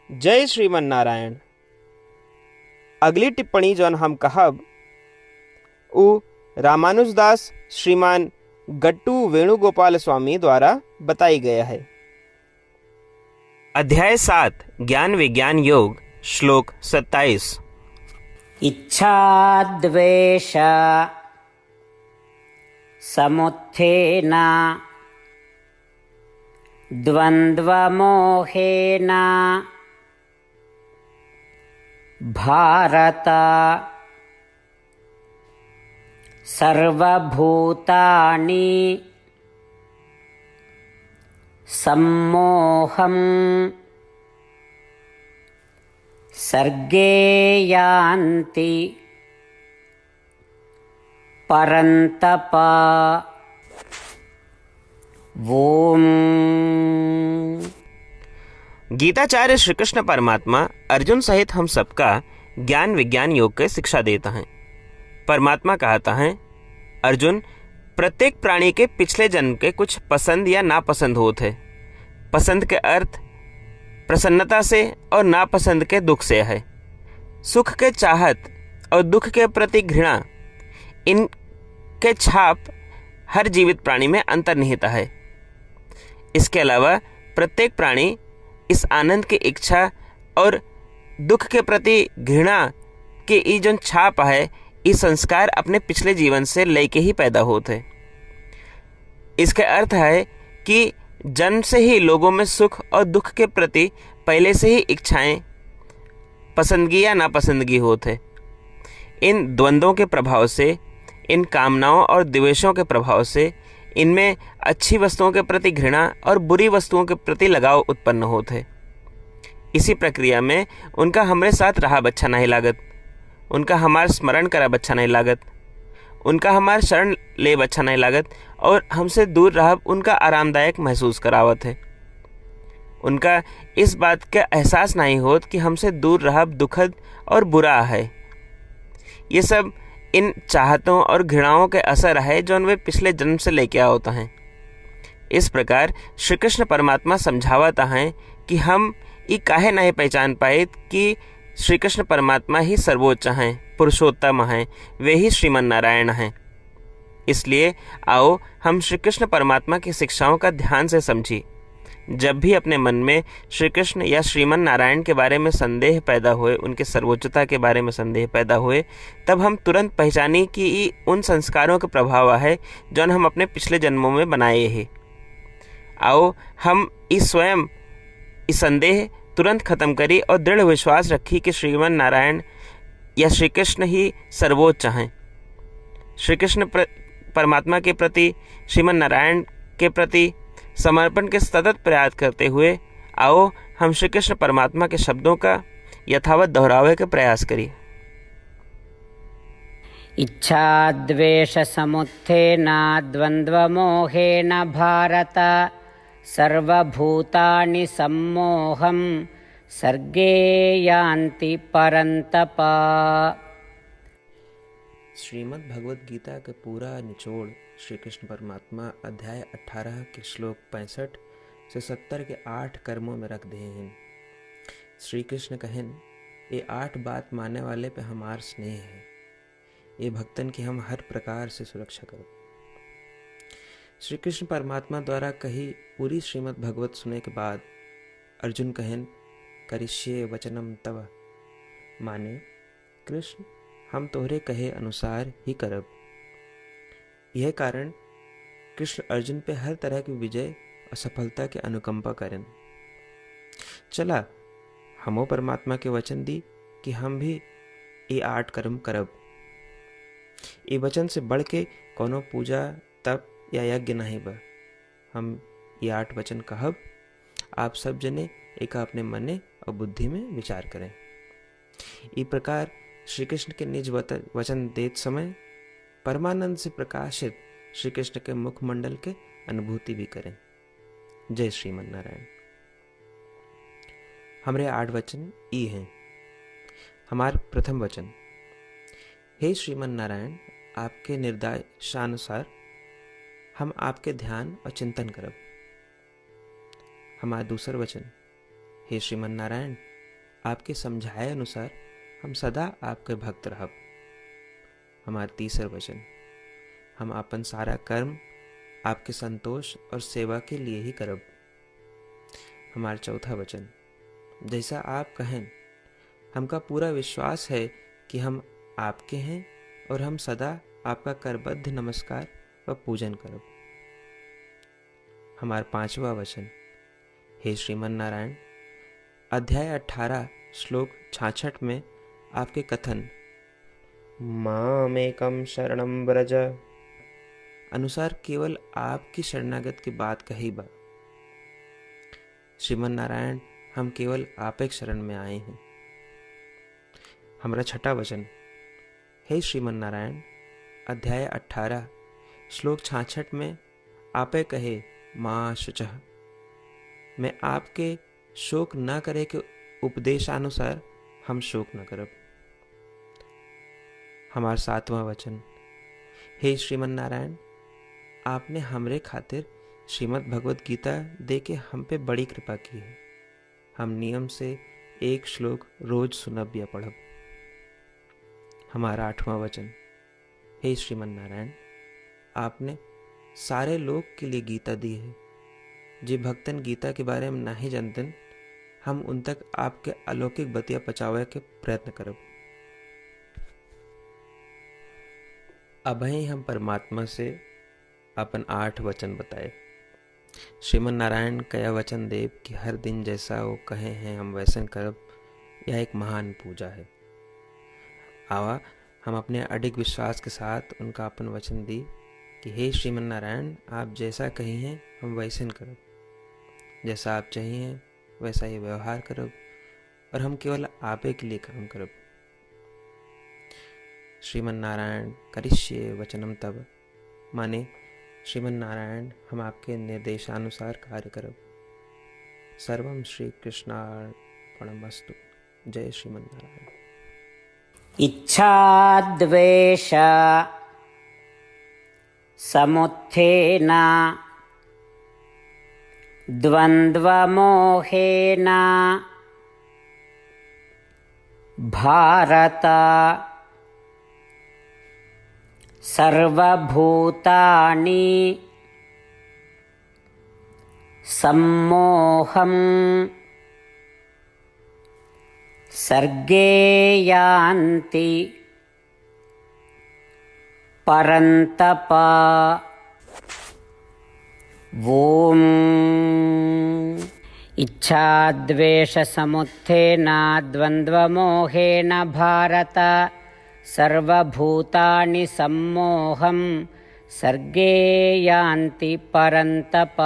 जय श्रीमन नारायण। अगली टिप्पणी जौन हम कहब उ रामानुजदास श्रीमान गट्टू वेणुगोपाल स्वामी द्वारा बताई गया है। अध्याय 7 ज्ञान विज्ञान योग श्लोक 27। इच्छा द्वेष समुत्थेन द्वन्द्वमोहेन भारत सर्वभूतानि सम्मोहं सर्गे यान्ति परन्तप। ओम। गीताचार्य श्री कृष्ण परमात्मा अर्जुन सहित हम सबका ज्ञान विज्ञान योग की शिक्षा देता है। परमात्मा कहता है, अर्जुन, प्रत्येक प्राणी के पिछले जन्म के कुछ पसंद या नापसंद होते हैं। पसंद के अर्थ प्रसन्नता से और नापसंद के दुख से है। सुख के चाहत और दुख के प्रति घृणा, इनके छाप हर जीवित प्राणी में अंतर्निहित है। इसके अलावा प्रत्येक प्राणी इस आनंद की इच्छा और दुख के प्रति घृणा की ये जो छाप है, ये संस्कार अपने पिछले जीवन से लेके ही पैदा होते। इसके अर्थ है कि जन्म से ही लोगों में सुख और दुख के प्रति पहले से ही इच्छाएं, पसंदगी या नापसंदगी होते। इन द्वंद्वों के प्रभाव से, इन कामनाओं और द्वेषों के प्रभाव से इनमें अच्छी वस्तुओं के प्रति घृणा और बुरी वस्तुओं के प्रति लगाव उत्पन्न होते। इसी प्रक्रिया में उनका हमारे साथ रहा अच्छा नहीं लागत, उनका हमार स्मरण करा अच्छा नहीं लागत, उनका हमार शरण ले अच्छा नहीं लागत और हमसे दूर रह उनका आरामदायक महसूस करावत है। उनका इस बात का एहसास नहीं होत कि हमसे दूर रह दुखद और बुरा है। ये सब इन चाहतों और घृणाओं के असर है जो वे पिछले जन्म से लेके होता हैं। इस प्रकार श्री कृष्ण परमात्मा समझावता है कि हम ये काहे नहीं पहचान पाए कि श्री कृष्ण परमात्मा ही सर्वोच्च हैं, पुरुषोत्तम हैं, वे ही श्रीमन नारायण हैं। इसलिए आओ हम श्री कृष्ण परमात्मा की शिक्षाओं का ध्यान से समझी। जब भी अपने मन में श्री कृष्ण या श्रीमन नारायण के बारे में संदेह पैदा हुए, उनके सर्वोच्चता के बारे में संदेह पैदा हुए, तब हम तुरंत पहचानी कि ये उन संस्कारों का प्रभाव है जो हम अपने पिछले जन्मों में बनाए हैं। आओ हम इस स्वयं इस संदेह तुरंत खत्म करी और दृढ़ विश्वास रखी कि श्रीमन नारायण या श्री कृष्ण ही सर्वोच्च हैं। श्री कृष्ण परमात्मा के प्रति, श्रीमन नारायण के प्रति समर्पण के सतत प्रयास करते हुए आओ हम श्री कृष्ण परमात्मा के शब्दों का यथावत दोहरावे का प्रयास करिए। इच्छा द्वेष समुत्थेन द्वन्द्वमोहेन भारत सर्वभूतानि सम्मोहं सर्गे यान्ति परन्तप। श्रीमद् भगवद गीता का पूरा निचोड़ श्री कृष्ण परमात्मा अध्याय 18 के श्लोक 65 से 70 के 8 कर्मों में रख दिए हैं। श्री कृष्ण कहन, ये 8 बात मानने वाले पे हमार स्नेह है, ये भक्तन की हम हर प्रकार से सुरक्षा करो। श्री कृष्ण परमात्मा द्वारा कही पूरी श्रीमद् भगवत सुनने के बाद अर्जुन कहन, करिष्ये वचनम तव, माने कृष्ण हम तोहरे कहे अनुसार ही करब। यह कारण कृष्ण अर्जुन पे हर तरह की विजय और सफलता के अनुकंपा करें। चला हमो परमात्मा के वचन दी कि हम भी ये 8 कर्म करब। ये वचन से बढ़ के कोनो पूजा तप या यज्ञ नहीं बा। हम ये 8 वचन कहब, आप सब जने एक अपने मने और बुद्धि में विचार करें। इस प्रकार श्री कृष्ण के निज वचन देते समय परमानंद से प्रकाशित श्री कृष्ण के मुखमंडल के अनुभूति भी करें। जय श्रीमन नारायण। हमारे 8 वचन ई हैं। हमार प्रथम वचन, हे श्रीमन नारायण, आपके निर्देशानुसार हम आपके ध्यान और चिंतन करब। हमारा दूसर वचन, हे श्रीमन नारायण, आपके समझाए अनुसार हम सदा आपके भक्त रहब। हमार तीसर वचन, हम अपन सारा कर्म आपके संतोष और सेवा के लिए ही करब। हमार चौथा वचन, जैसा आप कहें, हमका पूरा विश्वास है कि हम आपके हैं और हम सदा आपका करबद्ध नमस्कार व पूजन करब। हमार पांचवा वचन, हे श्रीमन नारायण, अध्याय 18 श्लोक 66 में आपके कथन मामेकम शरणम व्रज अनुसार केवल आपकी शरणागत की बात कही बा। श्रीमन नारायण, हम केवल आप एक शरण में आए हैं। हमारा छठा वचन, हे श्रीमन नारायण, अध्याय 18 श्लोक 66 में आपे कहे माँ शुचः, मैं आपके शोक न करे के उपदेशानुसार हम शोक न करब। हमार सातवां वचन, हे श्रीमन नारायण, आपने हमरे खातिर श्रीमद् भगवत गीता दे के हम पे बड़ी कृपा की है। हम नियम से एक श्लोक रोज सुनब या पढ़ब। हमारा आठवां वचन, हे श्रीमन नारायण, आपने सारे लोग के लिए गीता दी है। जे भक्तन गीता के बारे में नहीं जानते, हम उन तक आपके अलौकिक बतिया पहुंचावे के प्रयत्न करब। अभी हम परमात्मा से अपन 8 वचन बताए। श्रीमन नारायण कया वचन देव कि हर दिन जैसा वो कहे हैं हम वैसन करब, यह एक महान पूजा है। आवा हम अपने अडिग विश्वास के साथ उनका अपन वचन दी कि हे श्रीमन नारायण, आप जैसा कही हैं हम वैसन करब, जैसा आप चाहिए वैसा ही व्यवहार करब और हम केवल आपे के लिए काम करब। श्रीमन नारायण करिष्ये वचनम तब, माने श्रीमन नारायण हम आपके निर्देशानुसार कार्य करब। सर्वम श्री कृष्णार्पणमस्तु। जय श्रीमन नारायण। इच्छाद्वेष समुत्थेन द्वन्द्वमोहेन भारत सर्वभूतानि सम्मोहं सर्गे यान्ति परन्तप। ॐ इच्छाद्वेषसमुत्थेन द्वन्द्वमोहेन भारत सर्वभूतानि सम्मोहं सर्गे यान्ति परन्तप।